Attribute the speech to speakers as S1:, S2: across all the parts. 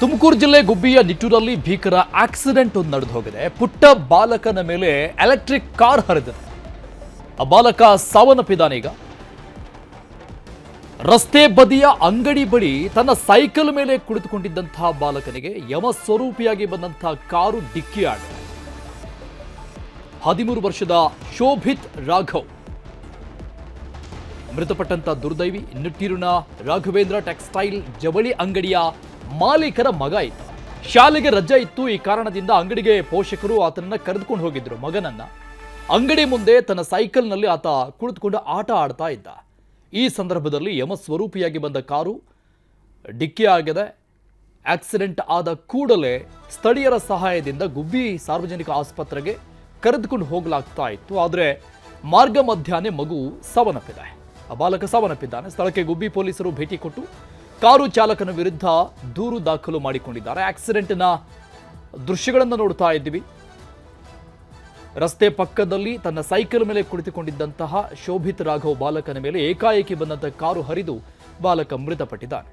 S1: ತುಮಕೂರು ಜಿಲ್ಲೆ ಗುಬ್ಬಿಯ ನಿಟ್ಟೂರಲ್ಲಿ ಭೀಕರ ಆಕ್ಸಿಡೆಂಟ್ ಒಂದು ನಡೆದು ಹೋಗಿದೆ. ಪುಟ್ಟ ಬಾಲಕನ ಮೇಲೆ ಎಲೆಕ್ಟ್ರಿಕ್ ಕಾರ್ ಹರಿದಿದೆ. ಆ ಬಾಲಕ ಸಾವನ್ನಪ್ಪಿದ್ದಾನೆ. ಈಗ ರಸ್ತೆ ಬದಿಯ ಅಂಗಡಿ ಬಳಿ ತನ್ನ ಸೈಕಲ್ ಮೇಲೆ ಕುಳಿತುಕೊಂಡಿದ್ದಂತಹ ಬಾಲಕನಿಗೆ ಯಮ ಸ್ವರೂಪಿಯಾಗಿ ಬಂದಂತಹ ಕಾರು ಡಿಕ್ಕಿಯಾಗಿದೆ. 13 ವರ್ಷದ ಶೋಭಿತ್ ರಾಘವ್ ಮೃತಪಟ್ಟಂತ ದುರ್ದೈವಿ. ನಿಟ್ಟೂರಿನ ರಾಘವೇಂದ್ರ ಟೆಕ್ಸ್ಟೈಲ್ ಜವಳಿ ಅಂಗಡಿಯ ಮಾಲೀಕರ ಮಗ ಇದ್ದ. ಶಾಲೆಗೆ ರಜೆ ಇತ್ತು. ಈ ಕಾರಣದಿಂದ ಅಂಗಡಿಗೆ ಪೋಷಕರು ಆತನನ್ನ ಕರೆದುಕೊಂಡು ಹೋಗಿದ್ರು. ಮಗನನ್ನ ಅಂಗಡಿ ಮುಂದೆ ತನ್ನ ಸೈಕಲ್ನಲ್ಲಿ ಆತ ಕುಳಿತುಕೊಂಡು ಆಟ ಆಡ್ತಾ ಇದ್ದ. ಈ ಸಂದರ್ಭದಲ್ಲಿ ಯಮ ಸ್ವರೂಪಿಯಾಗಿ ಬಂದ ಕಾರು ಡಿಕ್ಕಿ ಆಗಿದೆ. ಆಕ್ಸಿಡೆಂಟ್ ಆದ ಕೂಡಲೇ ಸ್ಥಳೀಯರ ಸಹಾಯದಿಂದ ಗುಬ್ಬಿ ಸಾರ್ವಜನಿಕ ಆಸ್ಪತ್ರೆಗೆ ಕರೆದುಕೊಂಡು ಹೋಗಲಾಗ್ತಾ ಇತ್ತು. ಆದರೆ ಮಾರ್ಗ ಮಧ್ಯಾಹ್ನ ಮಗು ಸಾವನ್ನಪ್ಪಿದೆ. ಆ ಬಾಲಕ ಸಾವನ್ನಪ್ಪಿದ್ದಾನೆ. ಸ್ಥಳಕ್ಕೆ ಗುಬ್ಬಿ ಪೊಲೀಸರು ಭೇಟಿ ಕೊಟ್ಟು ಕಾರು ಚಾಲಕನ ವಿರುದ್ಧ ದೂರು ದಾಖಲು ಮಾಡಿಕೊಂಡಿದ್ದಾರೆ. ಆಕ್ಸಿಡೆಂಟ್ನ ದೃಶ್ಯಗಳನ್ನು ನೋಡ್ತಾ ಇದ್ದೀವಿ. ರಸ್ತೆ ಪಕ್ಕದಲ್ಲಿ ತನ್ನ ಸೈಕಲ್ ಮೇಲೆ ಕುಳಿತುಕೊಂಡಿದ್ದಂತಹ ಶೋಭಿತ್ ರಾಘವ್ ಬಾಲಕನ ಮೇಲೆ ಏಕಾಏಕಿ ಬಂದಂತಹ ಕಾರು ಹರಿದು ಬಾಲಕ ಮೃತಪಟ್ಟಿದ್ದಾನೆ.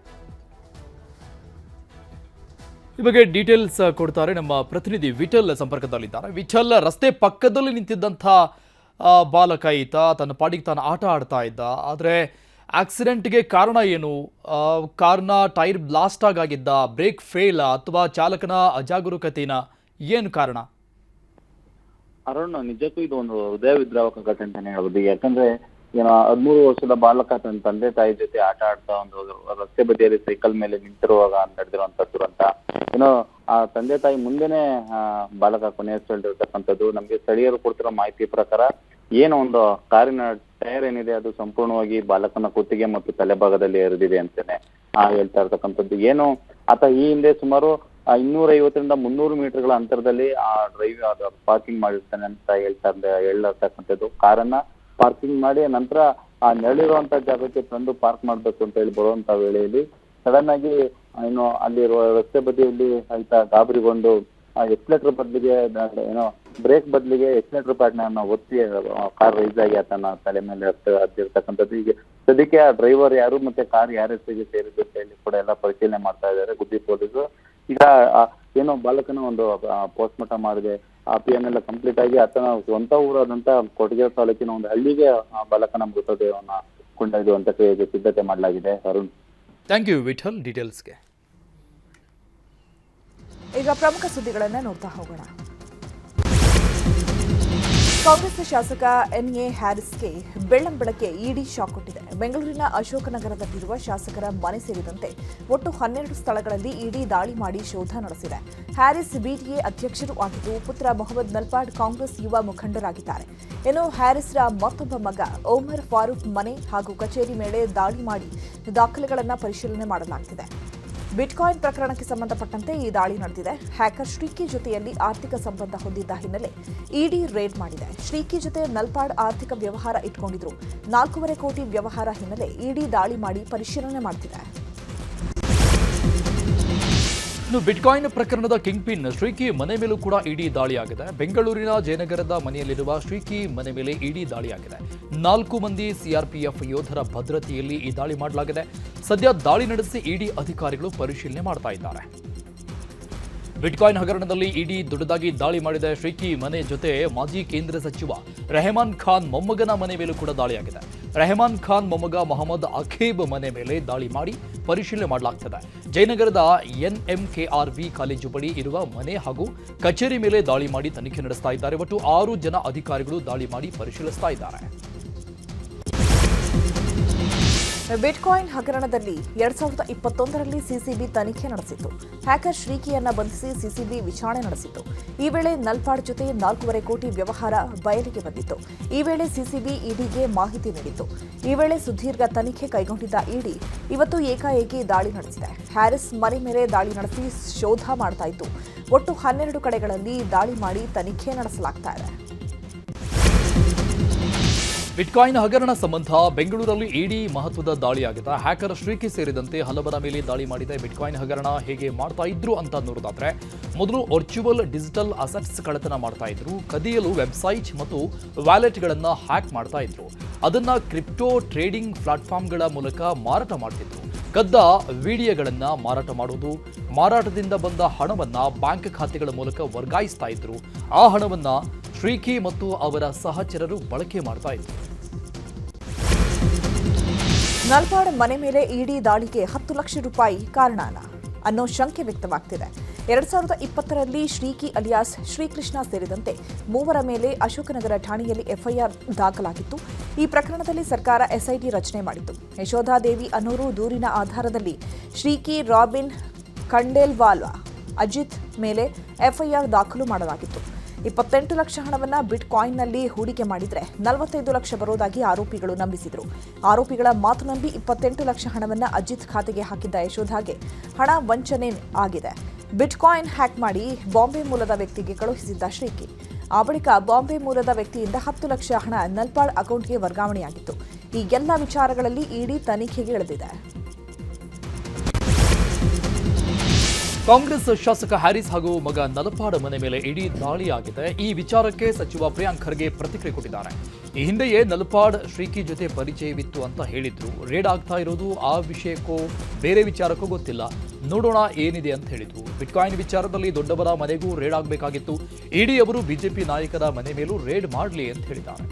S1: ಈ ಬಗ್ಗೆ ಡೀಟೇಲ್ಸ್ ಕೊಡ್ತಾರೆ ನಮ್ಮ ಪ್ರತಿನಿಧಿ ವಿಠಲ್ ಸಂಪರ್ಕದಲ್ಲಿದ್ದಾರೆ. ವಿಠಲ್, ರಸ್ತೆ ಪಕ್ಕದಲ್ಲಿ ನಿಂತಿದ್ದಂತಹ ಬಾಲಕ ಈತ ತನ್ನ ಪಾಡಿಗೆ ತಾನು ಆಟ ಆಡ್ತಾ ಇದ್ದ. ಆದರೆ ಆಕ್ಸಿಡೆಂಟ್ಗೆ ಕಾರಣ ಏನು? ಕಾರ್ನ ಟೈರ್ ಬ್ಲಾಸ್ಟ್ ಆಗಿದ್ದ, ಬ್ರೇಕ್ ಫೇಲ್ ಅಥವಾ ಚಾಲಕನ ಅಜಾಗರೂಕತೆನ? ಏನು ಕಾರಣ?
S2: ಅರುಣ್, ನಿಜಕ್ಕೂ ಇದು ಒಂದು ಹೃದಯ ವಿದ್ರಾವಕ ಘಟನೆ ಅಂತಾನೆ ಹೇಳ್ಬೋದು. ಯಾಕಂದ್ರೆ 13 ವರ್ಷದ ಬಾಲಕ ತನ್ನ ತಂದೆ ತಾಯಿ ಜೊತೆ ಆಟ ಆಡ್ತಾ ಒಂದು ರಸ್ತೆ ಬದಿಯಲ್ಲಿ ಸೈಕಲ್ ಮೇಲೆ ನಿಂತಿರುವಾಗ ನಡೆದಿರುವಂತ ದುರಂತ. ಆ ತಂದೆ ತಾಯಿ ಮುಂದೆನೆ ಬಾಲಕ ಕೊನೆಯುಸಿರೆಳೆದಿರ್ತಕ್ಕಂಥದ್ದು. ನಮ್ಗೆ ಸ್ಥಳೀಯರು ಕೊಡ್ತಿರೋ ಮಾಹಿತಿ ಪ್ರಕಾರ ಏನೋ ಒಂದು ಕಾರಿನ ಟೈರ್ ಏನಿದೆ ಅದು ಸಂಪೂರ್ಣವಾಗಿ ಬಾಲಕನ ಕುತ್ತಿಗೆ ಮತ್ತು ತಲೆಭಾಗದಲ್ಲಿ ಎರೆದಿದೆ ಅಂತಾನೆ ಹೇಳ್ತಾ ಇರ್ತಕ್ಕಂಥದ್ದು. ಏನು ಆತ ಈ ಹಿಂದೆ ಸುಮಾರು 250ರಿಂದ 300 ಮೀಟರ್ಗಳ ಅಂತರದಲ್ಲಿ ಆ ಪಾರ್ಕಿಂಗ್ ಮಾಡಿರ್ತಾನೆ ಅಂತ ಹೇಳಿರ್ತಕ್ಕಂಥದ್ದು. ಕಾರನ್ನ ಪಾರ್ಕಿಂಗ್ ಮಾಡಿ ನಂತರ ಆ ನೆರಳಿರುವಂತ ಜಾಗಕ್ಕೆ ತಂದು ಪಾರ್ಕ್ ಮಾಡ್ಬೇಕು ಅಂತ ಹೇಳಿ ಬರುವಂತ ವೇಳೆಯಲ್ಲಿ ಸಡನ್ ಆಗಿ ಅಲ್ಲಿರುವ ರಸ್ತೆ ಬದಿಯಲ್ಲಿ ಆಯ್ತ ಗಾಬರಿಗೊಂಡು ಎಕ್ಸ್ಲೇಟರ್ ಬದಲಿಗೆ ಬ್ರೇಕ್ ಬದಲಿಗೆ ಎಕ್ಸ್ಲೇಟರ್ ಪ್ಯಾಡ್ನ ಒತ್ತಿ ಕಾರ್ ರೈಸ್ ಆಗಿ ಆತನ ತಲೆ ಮೇಲೆ ಹತ್ತಿರ್ತಕ್ಕಂಥದ್ದು. ಈಗ ಸದ್ಯಕ್ಕೆ ಆ ಡ್ರೈವರ್ ಯಾರು ಮತ್ತೆ ಕಾರ್ ಯಾರಿಗೆ ಸೇರಿದ್ದು ಅಂತ ಹೇಳಿ ಕೂಡ ಎಲ್ಲ ಪರಿಶೀಲನೆ ಮಾಡ್ತಾ ಇದ್ದಾರೆ ಗುಬ್ಬಿ ಪೊಲೀಸರು. ಈಗ ಬಾಲಕನ ಒಂದು ಪೋಸ್ಟ್ ಮಾರ್ಟಮ್ ಮಾಡಿದೆ. ಆ PN ಎಲ್ಲ ಕಂಪ್ಲೀಟ್ ಆಗಿ ಆತನ ಸ್ವಂತ ಊರಾದಂತ ಕೊಟಗೆರೆ ತಾಲೂಕಿನ ಒಂದು ಹಳ್ಳಿಗೆ ಬಾಲಕನ ಮೃತದೇಹವನ್ನ ಕೊಂಡೊಯ್ಯುವಂತ ಸಿದ್ಧತೆ ಮಾಡಲಾಗಿದೆ. ಅರುಣ್,
S1: ಥ್ಯಾಂಕ್ ಯು ವಿಠಲ್ ಡೀಟೇಲ್ಸ್ಗೆ.
S3: ಈಗ ಪ್ರಮುಖ ಸುದ್ದಿಗಳನ್ನ ನೋಡ್ತಾ ಹೋಗೋಣ. ಕಾಂಗ್ರೆಸ್ ಶಾಸಕ NA ಹ್ಯಾರಿಸ್ಗೆ ಬೆಳ್ಳಂಬೆಳಗ್ಗೆ ಇಡಿ ಶಾಕ್ ಕೊಟ್ಟಿದೆ. ಬೆಂಗಳೂರಿನ ಅಶೋಕನಗರದಲ್ಲಿರುವ ಶಾಸಕರ ಮನೆ ಸೇರಿದಂತೆ ಒಟ್ಟು 12 ಸ್ಥಳಗಳಲ್ಲಿ ಇಡಿ ದಾಳಿ ಮಾಡಿ ಶೋಧ ನಡೆಸಿದೆ. ಹ್ಯಾರಿಸ್ BTA ಅಧ್ಯಕ್ಷರು ಆಗಿದ್ದು, ಪುತ್ರ ಮೊಹಮ್ಮದ್ ನಲ್ಪಾಡ್ ಕಾಂಗ್ರೆಸ್ ಯುವ ಮುಖಂಡರಾಗಿದ್ದಾರೆ. ಇನ್ನು ಹ್ಯಾರಿಸ್ರ ಮತ್ತೊಬ್ಬ ಮಗ ಒಮರ್ ಫಾರೂಕ್ ಮನೆ ಹಾಗೂ ಕಚೇರಿ ಮೇಲೆ ದಾಳಿ ಮಾಡಿ ದಾಖಲೆಗಳನ್ನು ಪರಿಶೀಲನೆ ಮಾಡಲಾಗುತ್ತಿದೆ. ಬಿಟ್ಕಾಯಿನ್ ಪ್ರಕರಣಕ್ಕೆ ಸಂಬಂಧಪಟ್ಟಂತೆ ಈ ದಾಳಿ ನಡೆದಿದೆ. ಹ್ಯಾಕರ್ ಶ್ರೀಕಿ ಜೊತೆಯಲ್ಲಿ ಆರ್ಥಿಕ ಸಂಬಂಧ ಹೊಂದಿದ್ದ ಹಿನ್ನೆಲೆ ಇಡಿ ರೇಡ್ ಮಾಡಿದೆ. ಶ್ರೀಕಿ ಜೊತೆ ನಲ್ಪಾಡ್ ಆರ್ಥಿಕ ವ್ಯವಹಾರ ಇಟ್ಕೊಂಡಿದ್ರು. 4.5 ಕೋಟಿ ವ್ಯವಹಾರ ಹಿನ್ನೆಲೆ ಇಡಿ ದಾಳಿ ಮಾಡಿ ಪರಿಶೀಲನೆ ಮಾಡ್ತಿದೆ.
S1: ಇನ್ನು ಬಿಟ್ಕಾಯಿನ್ ಪ್ರಕರಣದ ಕಿಂಗ್ ಪಿನ್ ಶ್ರೀಕಿ ಮನೆ ಮೇಲೂ ಕೂಡ ಇಡಿ ದಾಳಿಯಾಗಿದೆ. ಬೆಂಗಳೂರಿನ ಜಯನಗರದ ಮನೆಯಲ್ಲಿರುವ ಶ್ರೀಕಿ ಮನೆ ಮೇಲೆ ಇಡಿ ದಾಳಿಯಾಗಿದೆ. 4 ಮಂದಿ CRPF ಯೋಧರ ಭದ್ರತೆಯಲ್ಲಿ ಈ ದಾಳಿ ಮಾಡಲಾಗಿದೆ. ಸದ್ಯ ದಾಳಿ ನಡೆಸಿ ಇಡಿ ಅಧಿಕಾರಿಗಳು ಪರಿಶೀಲನೆ ಮಾಡ್ತಾ ಇದ್ದಾರೆ. ಬಿಟ್ಕಾಯಿನ್ ಹಗರಣದಲ್ಲಿ ಇಡಿ ದೊಡ್ಡದಾಗಿ ದಾಳಿ ಮಾಡಿದೆ. ಶ್ರೀಕಿ ಮನೆ ಜೊತೆ ಮಾಜಿ ಕೇಂದ್ರ ಸಚಿವ ರೆಹಮಾನ್ ಖಾನ್ ಮೊಮ್ಮಗನ ಮನೆ ಮೇಲೂ ಕೂಡ ದಾಳಿಯಾಗಿದೆ. ರೆಹಮಾನ್ ಖಾನ್ ಮೊಮ್ಮಗ ಮೊಹಮ್ಮದ್ ಅಖೀಬ್ ಮನೆ ಮೇಲೆ ದಾಳಿ ಮಾಡಿ ಪರಿಶೀಲನೆ ಮಾಡಲಾಗ್ತದೆ. ಜಯನಗರದ NMKRV ಕಾಲೇಜು ಬಳಿ ಇರುವ ಮನೆ ಹಾಗೂ ಕಚೇರಿ ಮೇಲೆ ದಾಳಿ ಮಾಡಿ ತನಿಖೆ ನಡೆಸ್ತಾ ಇದ್ದಾರೆ. ಒಟ್ಟು 6 ಜನ ಅಧಿಕಾರಿಗಳು ದಾಳಿ ಮಾಡಿ ಪರಿಶೀಲಿಸ್ತಾ ಇದ್ದಾರೆ.
S3: ಬಿಟ್ಕಾಯಿನ್ ಹಗರಣದಲ್ಲಿ 2021ರಲ್ಲಿ ಸಿಸಿಬಿ ತನಿಖೆ ನಡೆಸಿತ್ತು. ಹ್ಯಾಕರ್ ಶ್ರೀಕಿಯನ್ನ ಬಂಧಿಸಿ ಸಿಸಿಬಿ ವಿಚಾರಣೆ ನಡೆಸಿತ್ತು. ಈ ವೇಳೆ ನಲ್ಪಾಡ್ ಜೊತೆ 4.5 ಕೋಟಿ ವ್ಯವಹಾರ ಬಯಲಿಗೆ ಬಂದಿತ್ತು. ಈ ವೇಳೆ ಸಿಸಿಬಿ ಇಡಿಗೆ ಮಾಹಿತಿ ನೀಡಿತ್ತು. ಈ ವೇಳೆ ಸುದೀರ್ಘ ತನಿಖೆ ಕೈಗೊಂಡಿದ್ದ ಇಡಿ ಇವತ್ತು ಏಕಾಏಕಿ ದಾಳಿ ನಡೆಸಿದೆ. ಹ್ಯಾರಿಸ್ ಮನೆ ಮೇಲೆ ದಾಳಿ ನಡೆಸಿ ಶೋಧ ಮಾಡ್ತಾ ಇದ್ದು, ಒಟ್ಟು 12 ಕಡೆಗಳಲ್ಲಿ ದಾಳಿ ಮಾಡಿ ತನಿಖೆ ನಡೆಸಲಾಗ್ತಾ ಇದೆ.
S1: ಬಿಟ್ಕಾಯಿನ್ ಹಗರಣ ಸಂಬಂಧ ಬೆಂಗಳೂರಲ್ಲಿ ಇಡಿ ಮಹತ್ವದ ದಾಳಿಯಾಗಿದೆ. ಹ್ಯಾಕರ್ ಶ್ರೀಕಿ ಸೇರಿದಂತೆ ಹಲವರ ಮೇಲೆ ದಾಳಿ ಮಾಡಿದೆ. ಬಿಟ್ಕಾಯಿನ್ ಹಗರಣ ಹೇಗೆ ಮಾಡ್ತಾ ಇದ್ರು ಅಂತ ನೋಡೋದಾದ್ರೆ, ಮೊದಲು ವರ್ಚುವಲ್ ಡಿಜಿಟಲ್ ಅಸೆಟ್ಸ್ ಕಳ್ಳತನ ಮಾಡ್ತಾ ಇದ್ರು. ಕದಿಯಲು ವೆಬ್ಸೈಟ್ ಮತ್ತು ವ್ಯಾಲೆಟ್ಗಳನ್ನು ಹ್ಯಾಕ್ ಮಾಡ್ತಾ ಇದ್ರು. ಅದನ್ನ ಕ್ರಿಪ್ಟೋ ಟ್ರೇಡಿಂಗ್ ಪ್ಲಾಟ್ಫಾರ್ಮ್ಗಳ ಮೂಲಕ ಮಾರಾಟ ಮಾಡ್ತಿದ್ರು. ಕದ್ದ ವಿಡಿಯೋಗಳನ್ನ ಮಾರಾಟ ಮಾಡುವುದು, ಮಾರಾಟದಿಂದ ಬಂದ ಹಣವನ್ನ ಬ್ಯಾಂಕ್ ಖಾತೆಗಳ ಮೂಲಕ ವರ್ಗಾಯಿಸ್ತಾ ಇದ್ರು. ಆ ಹಣವನ್ನ ಶ್ರೀಕಿ ಮತ್ತು ಅವರ ಸಹಚರರು ಬಳಕೆ ಮಾಡ್ತಾ ಇದ್ರು.
S3: ನಲ್ಪಾಡ್ ಮನೆ ಮೇಲೆ ಇಡಿ ದಾಳಿಗೆ 10 ಲಕ್ಷ ರೂಪಾಯಿ ಕಾರಣನ ಅನ್ನೋ ಶಂಕೆ ವ್ಯಕ್ತವಾಗ್ತಿದೆ. 2020ರಲ್ಲಿ ಶ್ರೀಕಿ ಅಲಿಯಾಸ್ ಶ್ರೀಕೃಷ್ಣ ಸೇರಿದಂತೆ 3 ಮೇಲೆ ಅಶೋಕನಗರ ಠಾಣೆಯಲ್ಲಿ ಎಫ್ಐಆರ್ ದಾಖಲಾಗಿತ್ತು. ಈ ಪ್ರಕರಣದಲ್ಲಿ ಸರ್ಕಾರ ಎಸ್ಐಟಿ ರಚನೆ ಮಾಡಿತ್ತು. ಯಶೋಧಾದೇವಿ ಅನ್ನೋರು ದೂರಿನ ಆಧಾರದಲ್ಲಿ ಶ್ರೀಕಿ, ರಾಬಿನ್, ಖಂಡೇಲ್ವಾಲ್, ಅಜಿತ್ ಮೇಲೆ ಎಫ್ಐಆರ್ ದಾಖಲು ಮಾಡಲಾಗಿತ್ತು. 28 ಲಕ್ಷ ಹಣವನ್ನು ಬಿಟ್ ಕಾಯಿನ್ನಲ್ಲಿ ಹೂಡಿಕೆ ಮಾಡಿದರೆ 45 ಲಕ್ಷ ಬರೋದಾಗಿ ಆರೋಪಿಗಳು ನಂಬಿಸಿದರು. ಆರೋಪಿಗಳ ಮಾತು ನಂಬಿ 28 ಲಕ್ಷ ಹಣವನ್ನು ಅಜಿತ್ ಖಾತೆಗೆ ಹಾಕಿದ್ದ ಯಶೋಧಾಗೆ ಹಣ ವಂಚನೆ ಆಗಿದೆ. ಬಿಟ್ ಕಾಯಿನ್ ಹ್ಯಾಕ್ ಮಾಡಿ ಬಾಂಬೆ ಮೂಲದ ವ್ಯಕ್ತಿಗೆ ಕಳುಹಿಸಿದ್ದ ಶ್ರೀಕಿ. ಆ ಬಳಿಕ ಬಾಂಬೆ ಮೂಲದ ವ್ಯಕ್ತಿಯಿಂದ 10 ಲಕ್ಷ ಹಣ ನಲ್ಪಾಡ್ ಅಕೌಂಟ್ಗೆ ವರ್ಗಾವಣೆಯಾಗಿತ್ತು. ಈ ಎಲ್ಲ ವಿಚಾರಗಳಲ್ಲಿ ಇಡಿ ತನಿಖೆಗೆ ಇಳಿದಿದೆ.
S1: ಕಾಂಗ್ರೆಸ್ ಶಾಸಕ ಹ್ಯಾರಿಸ್ ಹಾಗೂ ಮಗ ನಲಪಾಡ್ ಮನೆ ಮೇಲೆ ಇಡೀ ದಾಳಿಯಾಗಿದೆ. ಈ ವಿಚಾರಕ್ಕೆ ಸಚಿವ ಪ್ರಿಯಾಂಕ್ ಖರ್ಗೆ ಪ್ರತಿಕ್ರಿಯೆ ಕೊಟ್ಟಿದ್ದಾರೆ. ಈ ಹಿಂದೆಯೇ ನಲಪಾಡ್ ಶ್ರೀಕಿ ಜೊತೆ ಪರಿಚಯವಿತ್ತು ಅಂತ ಹೇಳಿದ್ರು. ರೇಡ್ ಆಗ್ತಾ ಇರೋದು ಆ ವಿಷಯಕ್ಕೋ ಬೇರೆ ವಿಚಾರಕ್ಕೂ ಗೊತ್ತಿಲ್ಲ, ನೋಡೋಣ ಏನಿದೆ ಅಂತ ಹೇಳಿದ್ರು. ಬಿಟ್ಕಾಯಿನ್ ವಿಚಾರದಲ್ಲಿ ದೊಡ್ಡವರ ಮನೆಗೂ ರೇಡ್ ಆಗಬೇಕಾಗಿತ್ತು. ಇಡಿ ಅವರು ಬಿಜೆಪಿ ನಾಯಕರ ಮನೆ ಮೇಲೂ ರೇಡ್ ಮಾಡಲಿ ಅಂತ ಹೇಳಿದ್ದಾರೆ.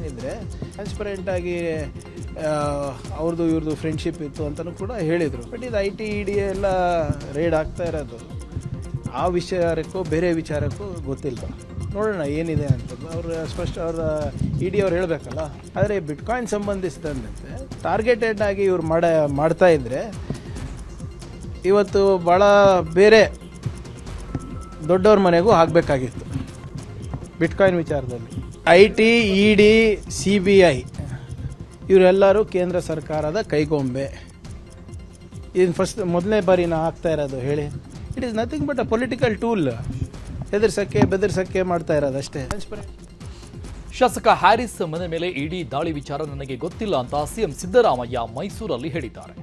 S4: ಇದ್ರೆ ಟ್ರಾನ್ಸ್ಪರೆಂಟ್ ಆಗಿ ಅವ್ರದ್ದು ಇವ್ರದ್ದು ಫ್ರೆಂಡ್ಶಿಪ್ ಇತ್ತು ಅಂತಲೂ ಕೂಡ ಹೇಳಿದರು. ಬಟ್ ಇದು IT ED ಎಲ್ಲ ರೇಡ್ ಆಗ್ತಾ ಇರೋದು ಆ ವಿಚಾರಕ್ಕೂ ಬೇರೆ ವಿಚಾರಕ್ಕೂ ಗೊತ್ತಿಲ್ಲ. ನೋಡೋಣ ಏನಿದೆ ಅಂತ ಅವ್ರ ED ಅವ್ರು ಹೇಳಬೇಕಲ್ಲ. ಆದರೆ ಬಿಟ್ಕಾಯಿನ್ ಸಂಬಂಧಿಸಿದಂತೆ ಟಾರ್ಗೆಟೆಡ್ ಆಗಿ ಇವ್ರು ಮಾಡ್ತಾ ಇದ್ದರೆ ಇವತ್ತು ಭಾಳ ಬೇರೆ ದೊಡ್ಡವ್ರ ಮನೆಗೂ ಆಗಬೇಕಾಗಿತ್ತು ಬಿಟ್ಕಾಯಿನ್ ವಿಚಾರದಲ್ಲಿ. IT ED CBI ಇವರೆಲ್ಲರೂ ಕೇಂದ್ರ ಸರ್ಕಾರದ ಕೈಗೊಂಬೆ. ಇದು ಮೊದಲನೇ ಬಾರಿ ಆಗ್ತಾ ಇರೋದು ಹೇಳಿ. It is nothing but a political tool. ಹೆದರ್ಸಕ್ಕೆ ಬೆದರ್ಸಕ್ಕೆ ಮಾಡ್ತಾ ಇರೋದು ಅಷ್ಟೇ.
S1: ಶಾಸಕ ಹ್ಯಾರಿಸ್ ಮನೆ ಮೇಲೆ ಇಡಿ ದಾಳಿ ವಿಚಾರ ನನಗೆ ಗೊತ್ತಿಲ್ಲ ಅಂತ ಸಿಎಂ ಸಿದ್ದರಾಮಯ್ಯ ಮೈಸೂರಲ್ಲಿ ಹೇಳಿದ್ದಾರೆ.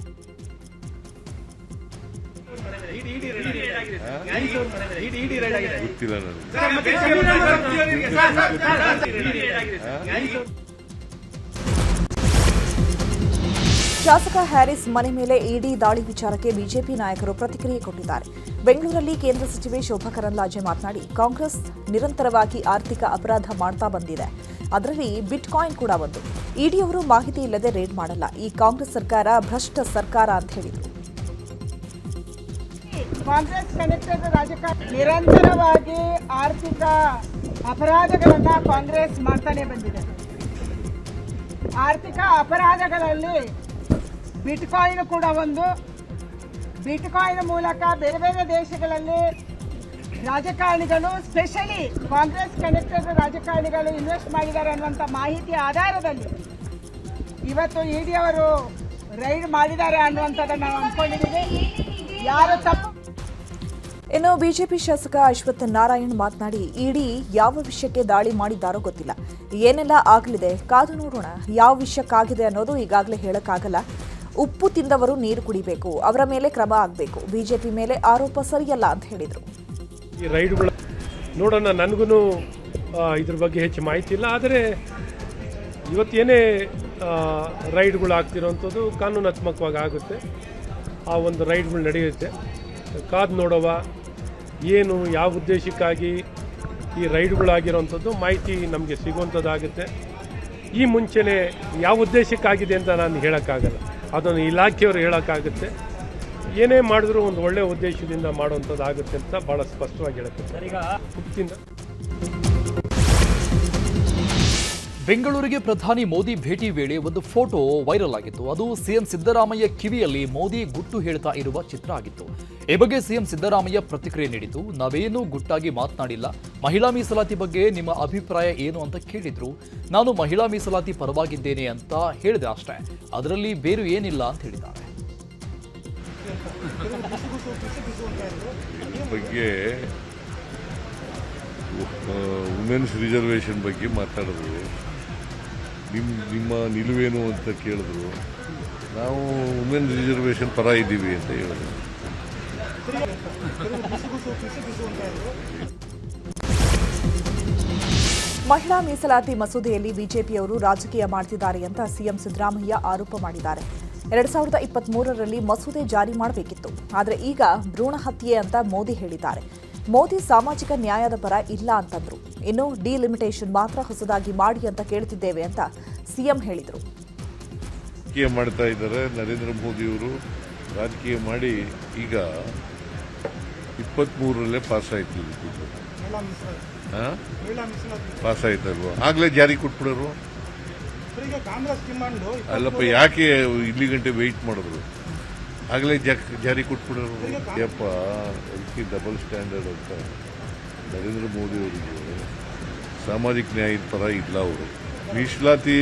S3: ಶಾಸಕ ಹ್ಯಾರಿಸ್ ಮನೆ ಮೇಲೆ ಇಡಿ ದಾಳಿ ವಿಚಾರಕ್ಕೆ ಬಿಜೆಪಿ ನಾಯಕರು ಪ್ರತಿಕ್ರಿಯೆ ಕೊಟ್ಟಿದ್ದಾರೆ. ಬೆಂಗಳೂರಲ್ಲಿ ಕೇಂದ್ರ ಸಚಿವೆ ಶೋಭಾ ಕರಂದ್ಲಾಜೆ ಮಾತನಾಡಿ, ಕಾಂಗ್ರೆಸ್ ನಿರಂತರವಾಗಿ ಆರ್ಥಿಕ ಅಪರಾಧ ಮಾಡ್ತಾ ಬಂದಿದೆ. ಅದರಲ್ಲಿ ಬಿಟ್ ಕಾಯಿನ್ ಕೂಡ ಒಂದು. ಇಡಿಯವರು ಮಾಹಿತಿ ಇಲ್ಲದೆ ರೇಡ್ ಮಾಡಲ್ಲ. ಈ ಕಾಂಗ್ರೆಸ್ ಸರ್ಕಾರ ಭ್ರಷ್ಟ ಸರ್ಕಾರ ಅಂತ ಹೇಳಿದರು.
S5: ಕಾಂಗ್ರೆಸ್ ಕನೆಕ್ಟೆಡ್ ರಾಜಕಾರಣ ನಿರಂತರವಾಗಿ ಆರ್ಥಿಕ ಅಪರಾಧಗಳನ್ನ ಕಾಂಗ್ರೆಸ್ ಮಾಡ್ತಾನೆ ಬಂದಿದೆ. ಆರ್ಥಿಕ ಅಪರಾಧಗಳಲ್ಲಿ ಬಿಟ್ಕಾಯಿನ್ ಕೂಡ ಒಂದು. ಬಿಟ್ಕಾಯಿನ್ ಮೂಲಕ ಬೇರೆ ಬೇರೆ ದೇಶಗಳಲ್ಲಿ ರಾಜಕಾರಣಿಗಳು, ಸ್ಪೆಷಲಿ ಕಾಂಗ್ರೆಸ್ ಕನೆಕ್ಟೆಡ್ ರಾಜಕಾರಣಿಗಳು ಇನ್ವೆಸ್ಟ್ ಮಾಡಿದ್ದಾರೆ ಅನ್ನುವಂಥ ಮಾಹಿತಿ ಆಧಾರದಲ್ಲಿ ಇವತ್ತು ಇಡಿ ಅವರು ರೈಡ್ ಮಾಡಿದ್ದಾರೆ ಅನ್ನುವಂಥದ್ದನ್ನು ನಾವು ಅಂದ್ಕೊಂಡಿದ್ದೀವಿ. ಯಾರು ತಪ್ಪು.
S3: ಇನ್ನು ಬಿಜೆಪಿ ಶಾಸಕ ಅಶ್ವಥ್ ನಾರಾಯಣ್ ಮಾತನಾಡಿ, ಇಡಿ ಯಾವ ವಿಷಯಕ್ಕೆ ದಾಳಿ ಮಾಡಿದ್ದಾರೋ ಗೊತ್ತಿಲ್ಲ. ಏನೆಲ್ಲ ಆಗಲಿದೆ ಕಾದು ನೋಡೋಣ. ಯಾವ ವಿಷಯಕ್ಕಾಗಿದೆ ಅನ್ನೋದು ಈಗಾಗಲೇ ಹೇಳಕ್ಕಾಗಲ್ಲ. ಉಪ್ಪು ತಿಂದವರು ನೀರು ಕುಡಿಬೇಕು, ಅವರ ಮೇಲೆ ಕ್ರಮ ಆಗಬೇಕು. ಬಿಜೆಪಿ ಮೇಲೆ ಆರೋಪ ಸರಿಯಲ್ಲ ಅಂತ ಹೇಳಿದರು.
S6: ಈ ರೈಡ್ಗಳ ನೋಡೋಣ, ನನಗೂ ಇದ್ರ ಬಗ್ಗೆ ಹೆಚ್ಚು ಮಾಹಿತಿ ಇಲ್ಲ. ಆದರೆ ಇವತ್ತೇನೇ ರೈಡ್ಗಳು ಆಗ್ತಿರೋವಂಥದ್ದು ಕಾನೂನಾತ್ಮಕವಾಗಿ ಆಗುತ್ತೆ. ಆ ಒಂದು ರೈಡ್ಗಳು ನಡೆಯುತ್ತೆ. ಕಾದು ನೋಡೋವ ಏನು ಯಾವ ಉದ್ದೇಶಕ್ಕಾಗಿ ಈ ರೈಡ್ಗಳಾಗಿರೋವಂಥದ್ದು ಮಾಹಿತಿ ನಮಗೆ ಸಿಗುವಂಥದ್ದಾಗುತ್ತೆ. ಈ ಮುಂಚೆನೇ ಯಾವ ಉದ್ದೇಶಕ್ಕಾಗಿದೆ ಅಂತ ನಾನು ಹೇಳೋಕ್ಕಾಗಲ್ಲ, ಅದನ್ನು ಇಲಾಖೆಯವರು ಹೇಳೋಕ್ಕಾಗುತ್ತೆ. ಏನೇ ಮಾಡಿದ್ರೂ ಒಂದು ಒಳ್ಳೆಯ ಉದ್ದೇಶದಿಂದ ಮಾಡುವಂಥದ್ದು ಆಗುತ್ತೆ ಅಂತ ಭಾಳ ಸ್ಪಷ್ಟವಾಗಿ ಹೇಳುತ್ತೆ. ಈಗ ಹುಟ್ಟಿಂದ
S1: ಬೆಂಗಳೂರಿಗೆ ಪ್ರಧಾನಿ ಮೋದಿ ಭೇಟಿ ವೇಳೆ ಒಂದು ಫೋಟೋ ವೈರಲ್ ಆಗಿತ್ತು. ಅದು ಸಿಎಂ ಸಿದ್ದರಾಮಯ್ಯ ಕಿವಿಯಲ್ಲಿ ಮೋದಿ ಗುಟ್ಟು ಹೇಳ್ತಾ ಇರುವ ಚಿತ್ರ ಆಗಿತ್ತು. ಈ ಬಗ್ಗೆ ಸಿಎಂ ಸಿದ್ದರಾಮಯ್ಯ ಪ್ರತಿಕ್ರಿಯೆ ನೀಡಿದ್ದು, ನಾವೇನೂ ಗುಟ್ಟಾಗಿ ಮಾತನಾಡಿಲ್ಲ. ಮಹಿಳಾ ಮೀಸಲಾತಿ ಬಗ್ಗೆ ನಿಮ್ಮ ಅಭಿಪ್ರಾಯ ಏನು ಅಂತ ಕೇಳಿದ್ರು. ನಾನು ಮಹಿಳಾ ಮೀಸಲಾತಿ ಪರವಾಗಿದ್ದೇನೆ ಅಂತ ಹೇಳಿದೆ ಅಷ್ಟೇ, ಅದರಲ್ಲಿ ಬೇರೆ ಏನಿಲ್ಲ ಅಂತ ಹೇಳಿದ್ದಾರೆ.
S7: ಬಗ್ಗೆ ವುಮೆನ್ಸ್ ರಿಸರ್ವೇಷನ್ ಬಗ್ಗೆ ಮಾತಾಡಿದ್ರು. ನಿಮ್ಮ ನಿಲುವೇನು ಅಂತ ಕೇಳಿದ್ರು. ನಾವು ವುಮೆನ್ ರಿಸರ್ವೇಷನ್ ಪರ ಇದ್ದೀವಿ ಅಂತ ಹೇಳಿದ್ರು.
S3: ಮಹಿಳಾ ಮೀಸಲಾತಿ ಮಸೂದೆಯಲ್ಲಿ ಬಿಜೆಪಿಯವರು ರಾಜಕೀಯ ಮಾಡ್ತಿದ್ದಾರೆ ಅಂತ ಸಿಎಂ ಸಿದ್ದರಾಮಯ್ಯ ಆರೋಪ ಮಾಡಿದ್ದಾರೆ. 2023ರಲ್ಲಿ ಮಸೂದೆ ಜಾರಿ ಮಾಡಬೇಕಿತ್ತು, ಆದರೆ ಈಗ ಭ್ರೂಣ ಹತ್ಯೆ ಅಂತ ಮೋದಿ ಹೇಳಿದ್ದಾರೆ. ಮೋದಿ ಸಾಮಾಜಿಕ ನ್ಯಾಯದ ಪರ ಇಲ್ಲ ಅಂತಂದ್ರು. ಇನ್ನು ಡಿಲಿಮಿಟೇಷನ್ ಮಾತ್ರ ಹೊಸದಾಗಿ ಮಾಡಿ ಅಂತ ಕೇಳ್ತಿದ್ದೇವೆ ಅಂತ ಸಿಎಂ ಹೇಳಿದರು.
S7: ರಾಜಕೀಯ ಮಾಡ್ತಾ ಇದ್ದಾರೆ ನರೇಂದ್ರ ಮೋದಿಯವರು. ರಾಜಕೀಯ ಮಾಡಿ ಈಗ 23ರಲ್ಲೇ ಪಾಸ್ ಆಯ್ತು. ಪಾಸ್ ಆಯ್ತಲ್ವ? ಆಗ್ಲೇ ಜಾರಿ ಕೊಟ್ಬಿಡೋರು. ಅಲ್ಲಪ್ಪ, ಯಾಕೆ ಇಲ್ಲಿ ಗಂಟೆ ವೆಯ್ಟ್ ಮಾಡಿದ್ರು? ಆಗಲೇ ಜಾರಿ ಕೊಟ್ಬಿಡೋರು. ಯಪ್ಪ, ಅದಕ್ಕೆ ಡಬಲ್ ಸ್ಟ್ಯಾಂಡರ್ಡ್ ಅಂತ ನರೇಂದ್ರ ಮೋದಿ ಅವರಿಗೆ ಸಾಮಾಜಿಕ ನ್ಯಾಯದ ಪರ ಇಲ್ಲ ಅವರು. ಮೀಸಲಾತಿ